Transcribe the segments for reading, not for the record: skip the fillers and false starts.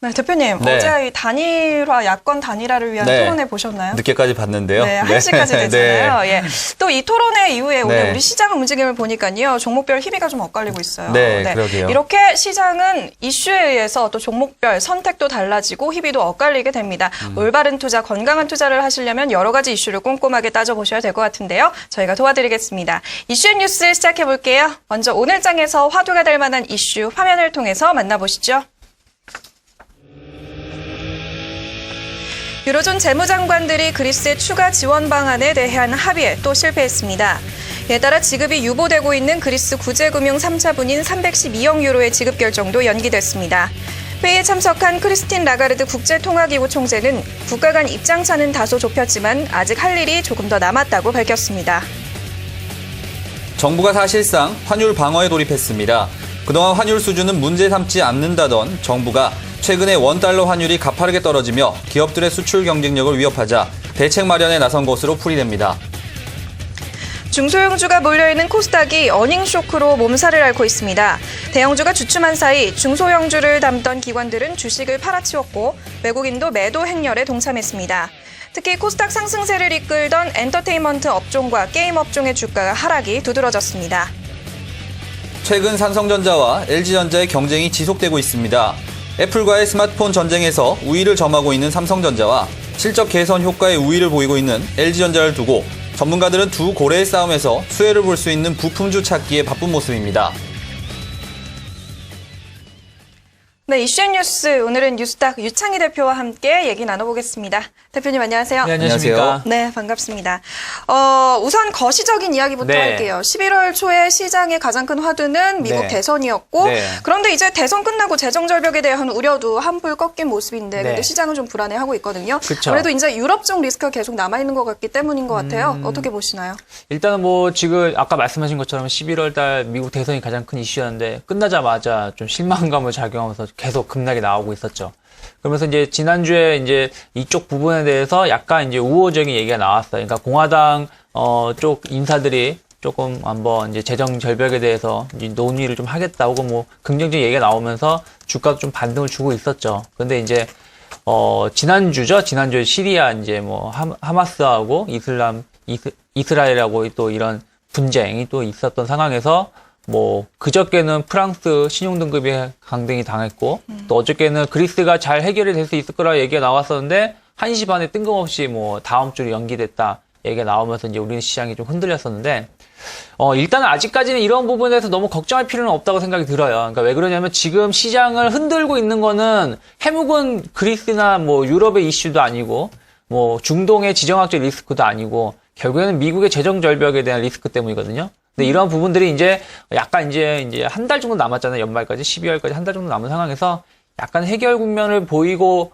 네, 대표님, 네. 어제 이 단일화, 야권 단일화를 위한 네. 토론회 보셨나요? 늦게까지 봤는데요. 네, 1시까지 됐잖아요. 네. 예. 또 이 토론회 이후에 오늘 네. 우리 시장 움직임을 보니까요, 종목별 희비가 좀 엇갈리고 있어요. 네, 그러게요. 이렇게 시장은 이슈에 의해서 또 종목별 선택도 달라지고 희비도 엇갈리게 됩니다. 올바른 투자, 건강한 투자를 하시려면 여러 가지 이슈를 꼼꼼하게 따져보셔야 될 것 같은데요. 저희가 도와드리겠습니다. 이슈앤뉴스 시작해볼게요. 먼저 오늘 장에서 화두가 될 만한 이슈 화면을 통해서 만나보시죠. 유로존 재무장관들이 그리스의 추가 지원 방안에 대한 합의에 또 실패했습니다. 이에 따라 지급이 유보되고 있는 그리스 구제금융 3차분인 312억 유로의 지급 결정도 연기됐습니다. 회의에 참석한 크리스틴 라가르드 국제통화기구 총재는 국가 간 입장차는 다소 좁혔지만 아직 할 일이 조금 더 남았다고 밝혔습니다. 정부가 사실상 환율 방어에 돌입했습니다. 그동안 환율 수준은 문제 삼지 않는다던 정부가 최근에 원달러 환율이 가파르게 떨어지며 기업들의 수출 경쟁력을 위협하자 대책 마련에 나선 것으로 풀이됩니다. 중소형주가 몰려있는 코스닥이 어닝 쇼크로 몸살을 앓고 있습니다. 대형주가 주춤한 사이 중소형주를 담던 기관들은 주식을 팔아치웠고 외국인도 매도 행렬에 동참했습니다. 특히 코스닥 상승세를 이끌던 엔터테인먼트 업종과 게임 업종의 주가가 하락이 두드러졌습니다. 최근 삼성전자와 LG전자의 경쟁이 지속되고 있습니다. 애플과의 스마트폰 전쟁에서 우위를 점하고 있는 삼성전자와 실적 개선 효과에 우위를 보이고 있는 LG전자를 두고 전문가들은 두 고래의 싸움에서 수혜를 볼 수 있는 부품주 찾기에 바쁜 모습입니다. 네, 이슈앤뉴스 오늘은 뉴스닥 유창희 대표와 함께 얘기 나눠보겠습니다. 대표님 안녕하세요. 네, 안녕하십니까. 네, 반갑습니다. 우선 거시적인 이야기부터 네. 할게요. 11월 초에 시장의 가장 큰 화두는 미국 네. 대선이었고 네. 그런데 이제 대선 끝나고 재정 절벽에 대한 우려도 한풀 꺾인 모습인데 네. 근데 시장은 좀 불안해하고 있거든요. 그쵸. 그래도 이제 유럽 쪽 리스크가 계속 남아있는 것 같기 때문인 것 같아요. 어떻게 보시나요? 일단은 뭐 지금 아까 말씀하신 것처럼 11월 달 미국 대선이 가장 큰 이슈였는데 끝나자마자 좀 실망감을 작용하면서 계속 급락이 나오고 있었죠. 그러면서 이제 지난주에 이제 이쪽 부분에 대해서 약간 이제 우호적인 얘기가 나왔어요. 그러니까 공화당 쪽 인사들이 조금 한번 이제 재정 절벽에 대해서 이제 논의를 좀 하겠다 혹은 뭐 긍정적인 얘기가 나오면서 주가도 좀 반등을 주고 있었죠. 근데 이제 지난주에 시리아 이제 뭐 하마스하고 이스라엘하고 또 이런 분쟁이 또 있었던 상황에서 뭐 그저께는 프랑스 신용등급이 강등이 당했고 또 어저께는 그리스가 잘 해결이 될 수 있을 거라 얘기가 나왔었는데 1시 반에 뜬금없이 뭐 다음 주로 연기됐다 얘기가 나오면서 이제 우리 시장이 좀 흔들렸었는데 일단은 아직까지는 이런 부분에 대해서 너무 걱정할 필요는 없다고 생각이 들어요. 그러니까 왜 그러냐면 지금 시장을 흔들고 있는 거는 해묵은 그리스나 뭐 유럽의 이슈도 아니고 뭐 중동의 지정학적 리스크도 아니고 결국에는 미국의 재정 절벽에 대한 리스크 때문이거든요. 근데 이런 부분들이 이제 약간 이제 한 달 정도 남았잖아요. 연말까지 12월까지 한 달 정도 남은 상황에서 약간 해결 국면을 보이고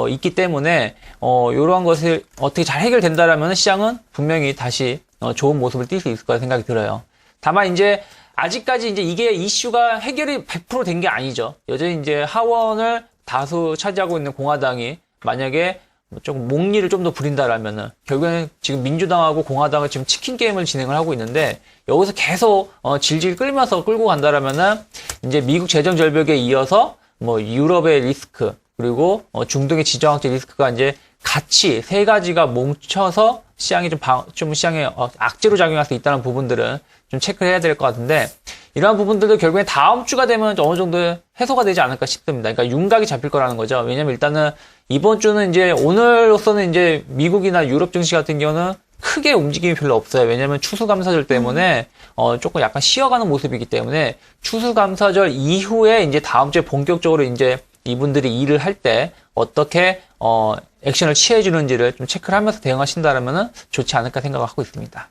있기 때문에 이러한 것을 어떻게 잘 해결된다라면 시장은 분명히 다시 좋은 모습을 띌 수 있을 거라 생각이 들어요. 다만 이제 아직까지 이제 이게 이슈가 해결이 100% 된 게 아니죠. 여전히 이제 하원을 다수 차지하고 있는 공화당이 만약에 조금 목리를 좀 더 부린다라면은 결국에는 지금 민주당하고 공화당은 지금 치킨 게임을 진행을 하고 있는데 여기서 계속 질질 끌면서 끌고 간다라면은 이제 미국 재정 절벽에 이어서 뭐 유럽의 리스크 그리고 중동의 지정학적 리스크가 이제 같이 세 가지가 뭉쳐서 시장이 좀 시장에 악재로 작용할 수 있다는 부분들은 좀 체크를 해야 될 것 같은데 이러한 부분들도 결국에 다음 주가 되면 어느 정도 해소가 되지 않을까 싶습니다. 그러니까 윤곽이 잡힐 거라는 거죠. 왜냐면 일단은 이번 주는 이제 오늘로서는 이제 미국이나 유럽 증시 같은 경우는 크게 움직임이 별로 없어요. 왜냐면 추수감사절 때문에 조금 약간 쉬어가는 모습이기 때문에 추수감사절 이후에 이제 다음 주에 본격적으로 이제 이분들이 일을 할 때 어떻게 액션을 취해주는지를 좀 체크를 하면서 대응하신다라면은 좋지 않을까 생각을 하고 있습니다.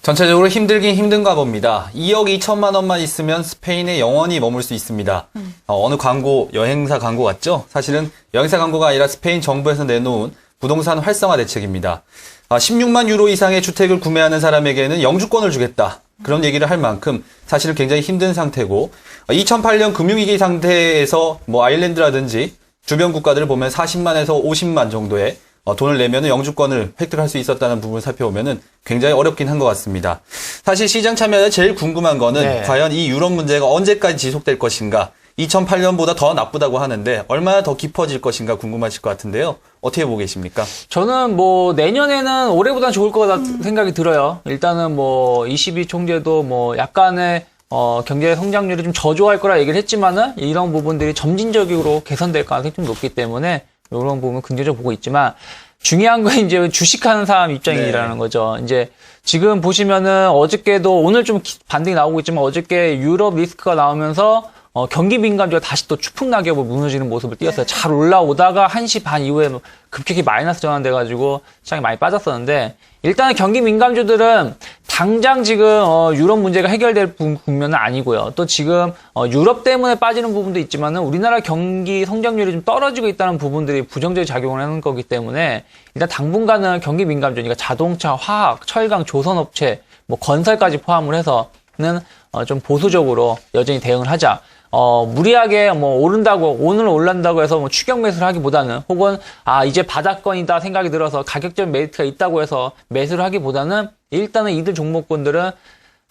전체적으로 힘들긴 힘든가 봅니다. 2억 2천만 원만 있으면 스페인에 영원히 머물 수 있습니다. 어느 광고, 여행사 광고 같죠? 사실은 여행사 광고가 아니라 스페인 정부에서 내놓은 부동산 활성화 대책입니다. 16만 유로 이상의 주택을 구매하는 사람에게는 영주권을 주겠다. 그런 얘기를 할 만큼 사실은 굉장히 힘든 상태고 2008년 금융위기 상태에서 뭐 아일랜드라든지 주변 국가들을 보면 40만에서 50만 정도의 돈을 내면 영주권을 획득할 수 있었다는 부분을 살펴보면 굉장히 어렵긴 한 것 같습니다. 사실 시장 참여자 제일 궁금한 거는 과연 이 유럽 문제가 언제까지 지속될 것인가. 2008년보다 더 나쁘다고 하는데 얼마나 더 깊어질 것인가 궁금하실 것 같은데요. 어떻게 보고 계십니까? 저는 뭐 내년에는 올해보다 좋을 거다 생각이 들어요. 일단은 뭐 22 총재도 뭐 약간의 경제 성장률이 좀 저조할 거라 얘기를 했지만은 이런 부분들이 점진적으로 개선될 가능성이 좀 높기 때문에 이런 부분 긍정적으로 보고 있지만 중요한 건 이제 주식하는 사람 입장이라는 거죠. 이제 지금 보시면은 어저께도 오늘 좀 반등이 나오고 있지만 어저께 유럽 리스크가 나오면서 경기 민감주가 다시 또 추풍낙엽을 무너지는 모습을 띄었어요. 잘 올라오다가 1시 반 이후에 급격히 마이너스 전환돼가지고 시장이 많이 빠졌었는데 일단은 경기 민감주들은 당장 지금 유럽 문제가 해결될 국면은 아니고요. 또 지금 유럽 때문에 빠지는 부분도 있지만은 우리나라 경기 성장률이 좀 떨어지고 있다는 부분들이 부정적인 작용을 하는 거기 때문에 일단 당분간은 경기 민감주, 그러니까 자동차, 화학, 철강, 조선업체, 뭐 건설까지 포함을 해서는 좀 보수적으로 여전히 대응을 하자. 무리하게 뭐 오른다고 오늘 올란다고 해서 뭐 추격 매수를 하기보다는 혹은 이제 바닥권이다 생각이 들어서 가격적 메리트가 있다고 해서 매수를 하기보다는 일단은 이들 종목군들은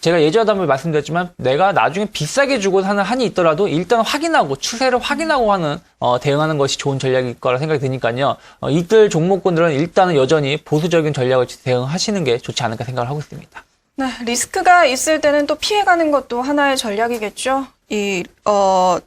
제가 예전에도 한번 말씀드렸지만 내가 나중에 비싸게 주고 사는 한이 있더라도 일단 확인하고 추세를 확인하고 하는 대응하는 것이 좋은 전략일 거라 생각이 드니까요. 이들 종목군들은 일단은 여전히 보수적인 전략을 대응하시는 게 좋지 않을까 생각을 하고 있습니다. 네, 리스크가 있을 때는 또 피해가는 것도 하나의 전략이겠죠.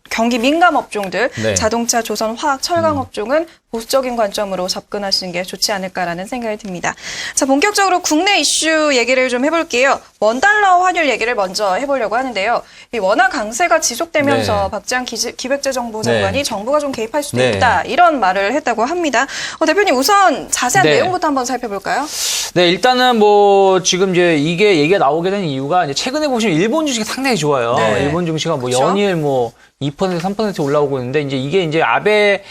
경기 민감 업종들, 네. 자동차, 조선, 화학, 철강 업종은 보수적인 관점으로 접근하시는 게 좋지 않을까라는 생각이 듭니다. 자, 본격적으로 국내 이슈 얘기를 좀 해볼게요. 원달러 환율 얘기를 먼저 해보려고 하는데요. 이 원화 강세가 지속되면서 네. 박지원 기획재정부 장관이 네. 정부가 좀 개입할 수도 네. 있다 이런 말을 했다고 합니다. 대표님 우선 자세한 네. 내용부터 한번 살펴볼까요? 네, 일단은 뭐 지금 이제 이게 얘기가 나오게 된 이유가 이제 최근에 보시면 일본 주식이 상당히 좋아요. 네. 일본 증시가 뭐 그쵸? 연일 뭐 2%, 3% 올라오고 있는데 이제 이게 이제 아베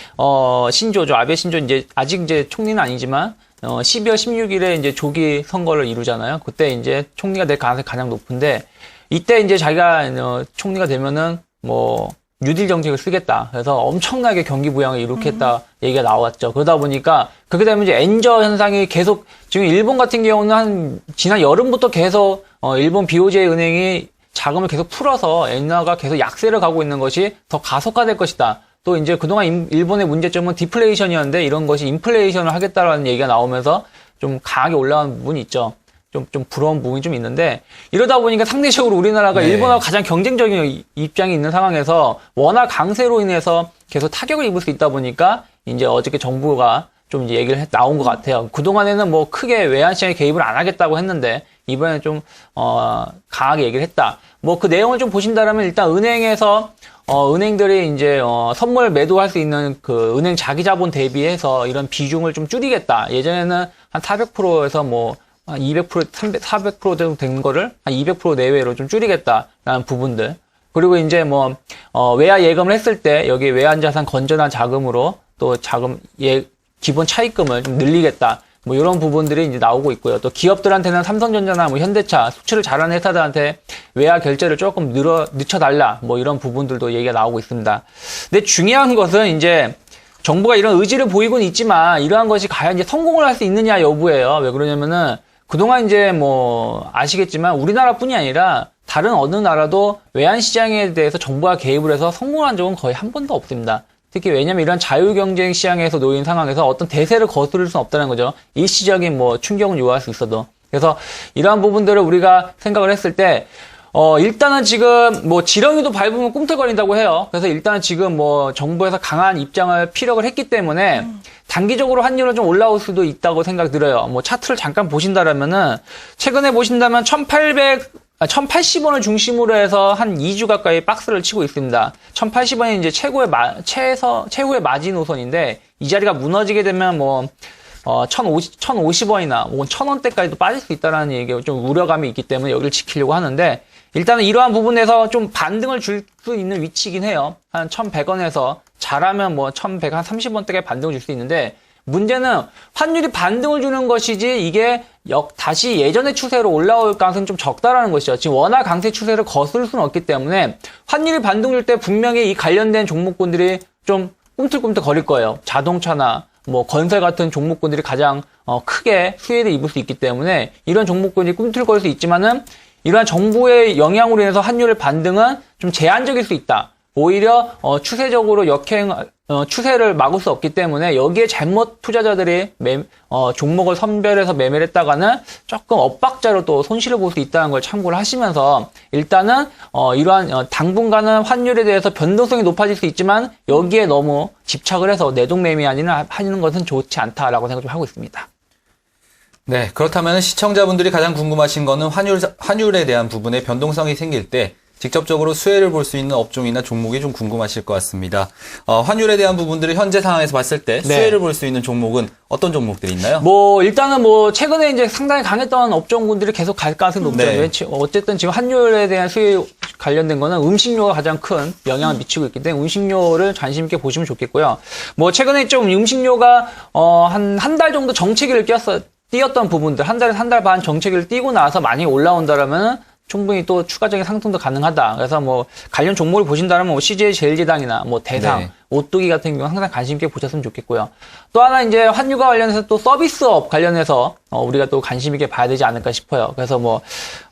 신조죠. 아베 신조 이제 아직 이제 총리는 아니지만 12월 16일에 이제 조기 선거를 이루잖아요. 그때 이제 총리가 될 가능성이 가장 높은데 이때 이제 자기가 총리가 되면은 뭐 뉴딜 정책을 쓰겠다. 그래서 엄청나게 경기 부양을 일으켰다 얘기가 나왔죠. 그러다 보니까 그렇게 되면 이제 엔저 현상이 계속 지금 일본 같은 경우는 한 지난 여름부터 계속 일본 BOJ 은행이 자금을 계속 풀어서 엔화가 계속 약세를 가고 있는 것이 더 가속화될 것이다. 또 이제 그동안 일본의 문제점은 디플레이션이었는데 이런 것이 인플레이션을 하겠다라는 얘기가 나오면서 좀 강하게 올라간 부분이 있죠. 좀 부러운 부분이 좀 있는데 이러다 보니까 상대적으로 우리나라가 네. 일본하고 가장 경쟁적인 입장이 있는 상황에서 원화 강세로 인해서 계속 타격을 입을 수 있다 보니까 이제 어저께 정부가 좀 이제 얘기를 나온 것 같아요. 그동안에는 뭐 크게 외환 시장에 개입을 안 하겠다고 했는데 이번에 좀 강하게 얘기를 했다. 뭐 그 내용을 좀 보신다라면 일단 은행에서 은행들이 이제 선물 매도할 수 있는 그 은행 자기 자본 대비해서 이런 비중을 좀 줄이겠다. 예전에는 한 400%에서 뭐 200%, 400% 정도 된 거를 한 200% 내외로 좀 줄이겠다라는 부분들. 그리고 이제 뭐 외화 예금을 했을 때 여기 외환 자산 건전한 자금으로 또 자금 기본 차입금을 좀 늘리겠다. 뭐 이런 부분들이 이제 나오고 있고요. 또 기업들한테는 삼성전자나 뭐 현대차 수출을 잘하는 회사들한테 외화 결제를 조금 늦춰달라. 뭐 이런 부분들도 얘기가 나오고 있습니다. 근데 중요한 것은 이제 정부가 이런 의지를 보이고는 있지만 이러한 것이 과연 이제 성공을 할 수 있느냐 여부예요. 왜 그러냐면은 그동안 이제 뭐 아시겠지만 우리나라뿐이 아니라 다른 어느 나라도 외환 시장에 대해서 정부가 개입을 해서 성공한 적은 거의 한 번도 없습니다. 특히 왜냐면 이런 자유경쟁 시장에서 놓인 상황에서 어떤 대세를 거스를 수는 없다는 거죠. 일시적인 뭐 충격은 요할 수 있어도. 그래서 이러한 부분들을 우리가 생각을 했을 때 일단은 지금 뭐 지렁이도 밟으면 꿈틀거린다고 해요. 그래서 일단은 지금 뭐 정부에서 강한 입장을 피력을 했기 때문에 단기적으로 환율은 좀 올라올 수도 있다고 생각 들어요. 뭐 차트를 잠깐 보신다라면은 최근에 보신다면 1080원을 중심으로 해서 한 2주 가까이 박스를 치고 있습니다. 1080원이 이제 최후의 마지노선인데 이 자리가 무너지게 되면 뭐 1050원이나 혹은 1000원대까지도 빠질 수 있다는 얘기가 좀 우려감이 있기 때문에 여기를 지키려고 하는데 일단은 이러한 부분에서 좀 반등을 줄 수 있는 위치이긴 해요. 한 1100원에서 잘하면 뭐 1130원대까지 반등을 줄 수 있는데 문제는 환율이 반등을 주는 것이지 이게 다시 예전의 추세로 올라올 가능성이 좀 적다라는 것이죠. 지금 원화 강세 추세를 거스를 수는 없기 때문에 환율이 반등을 줄 때 분명히 이 관련된 종목군들이 좀 꿈틀꿈틀 거릴 거예요. 자동차나 뭐 건설 같은 종목군들이 가장 크게 수혜를 입을 수 있기 때문에 이런 종목군이 꿈틀거릴 수 있지만은 이러한 정부의 영향으로 인해서 환율의 반등은 좀 제한적일 수 있다. 오히려 추세적으로 추세를 막을 수 없기 때문에 여기에 잘못 투자자들이 종목을 선별해서 매매를 했다가는 조금 엇박자로 또 손실을 볼 수 있다는 걸 참고를 하시면서 일단은 이러한 당분간은 환율에 대해서 변동성이 높아질 수 있지만 여기에 너무 집착을 해서 내동매매 하는 것은 좋지 않다라고 생각 좀 하고 있습니다. 네, 그렇다면 시청자분들이 가장 궁금하신 거는 환율에 대한 부분에 변동성이 생길 때 직접적으로 수혜를 볼 수 있는 업종이나 종목이 좀 궁금하실 것 같습니다. 환율에 대한 부분들을 현재 상황에서 봤을 때 수혜를 볼 수 있는 종목은 어떤 종목들이 있나요? 일단은 최근에 이제 상당히 강했던 업종군들이 계속 갈 가능성이 높죠. 네. 어쨌든 지금 환율에 대한 수혜 관련된 거는 음식료가 가장 큰 영향을 미치고 있기 때문에 음식료를 관심 있게 보시면 좋겠고요. 최근에 좀 음식료가 한 달 정도 정체기를 띄었던 부분들, 한 달 반 정체기를 띄고 나서 많이 올라온다라면 충분히 또 추가적인 상승도 가능하다. 그래서 관련 종목을 보신다면 CJ 제일제당이나 대상, 네. 오뚜기 같은 경우 항상 관심 있게 보셨으면 좋겠고요. 또 하나 이제 환율과 관련해서 또 서비스업 관련해서 우리가 또 관심 있게 봐야 되지 않을까 싶어요. 그래서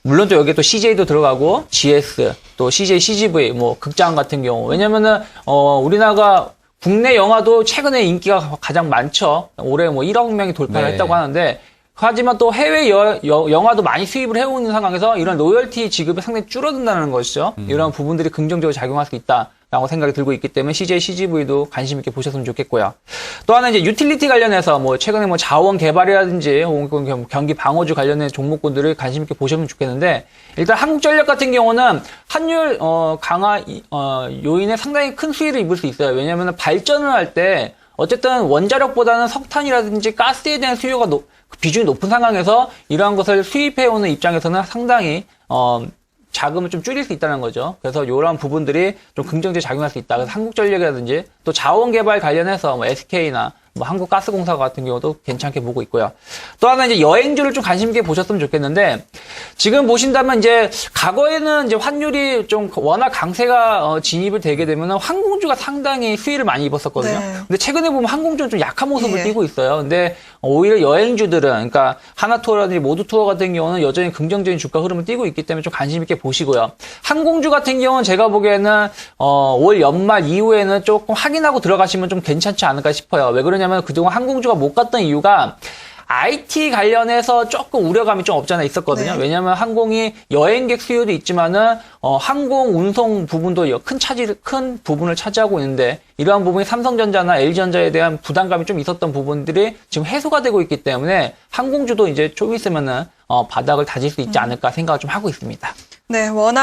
물론 또 여기에 또 CJ도 들어가고 GS, 또 CJ CGV, 극장 같은 경우. 왜냐면은 우리나라가 국내 영화도 최근에 인기가 가장 많죠. 올해 1억 명이 돌파를 네. 했다고 하는데 하지만 또 해외 영화도 많이 수입을 해오는 상황에서 이런 로열티 지급이 상당히 줄어든다는 것이죠. 이런 부분들이 긍정적으로 작용할 수 있다라고 생각이 들고 있기 때문에 CJ, CGV도 관심 있게 보셨으면 좋겠고요. 또 하나 이제 유틸리티 관련해서 최근에 자원 개발이라든지 혹은 경기 방어주 관련된 종목군들을 관심 있게 보셨으면 좋겠는데 일단 한국전력 같은 경우는 환율 강화 요인에 상당히 큰 수혜를 입을 수 있어요. 왜냐하면 발전을 할 때 어쨌든 원자력보다는 석탄이라든지 가스에 대한 수요가 비중이 높은 상황에서 이러한 것을 수입해오는 입장에서는 상당히 자금을 좀 줄일 수 있다는 거죠. 그래서 이러한 부분들이 좀 긍정적으로 작용할 수 있다. 그래서 한국전력이라든지 또 자원개발 관련해서 SK나 한국가스공사 같은 경우도 괜찮게 보고 있고요. 또 하나 이제 여행주를 좀 관심 있게 보셨으면 좋겠는데 지금 보신다면 이제 과거에는 이제 환율이 좀 워낙 강세가 진입을 되게 되면은 항공주가 상당히 수혜를 많이 입었었거든요. 네. 근데 최근에 보면 항공주는 좀 약한 모습을 예. 띠고 있어요. 근데 오히려 여행주들은 그러니까 하나투어라든지 모두투어 같은 경우는 여전히 긍정적인 주가 흐름을 띠고 있기 때문에 좀 관심 있게 보시고요. 항공주 같은 경우는 제가 보기에는 올 연말 이후에는 조금 확인하고 들어가시면 좀 괜찮지 않을까 싶어요. 왜 그러냐면 그동안 항공주가 못 갔던 이유가 IT 관련해서 조금 우려감이 좀 없지 않아 있었거든요. 네. 왜냐하면 항공이 여행객 수요도 있지만은 항공 운송 부분도 큰 부분을 차지하고 있는데 이러한 부분이 삼성전자나 LG전자에 대한 부담감이 좀 있었던 부분들이 지금 해소가 되고 있기 때문에 항공주도 이제 좀 있으면은 바닥을 다질 수 있지 않을까 생각을 좀 하고 있습니다. 네, 워낙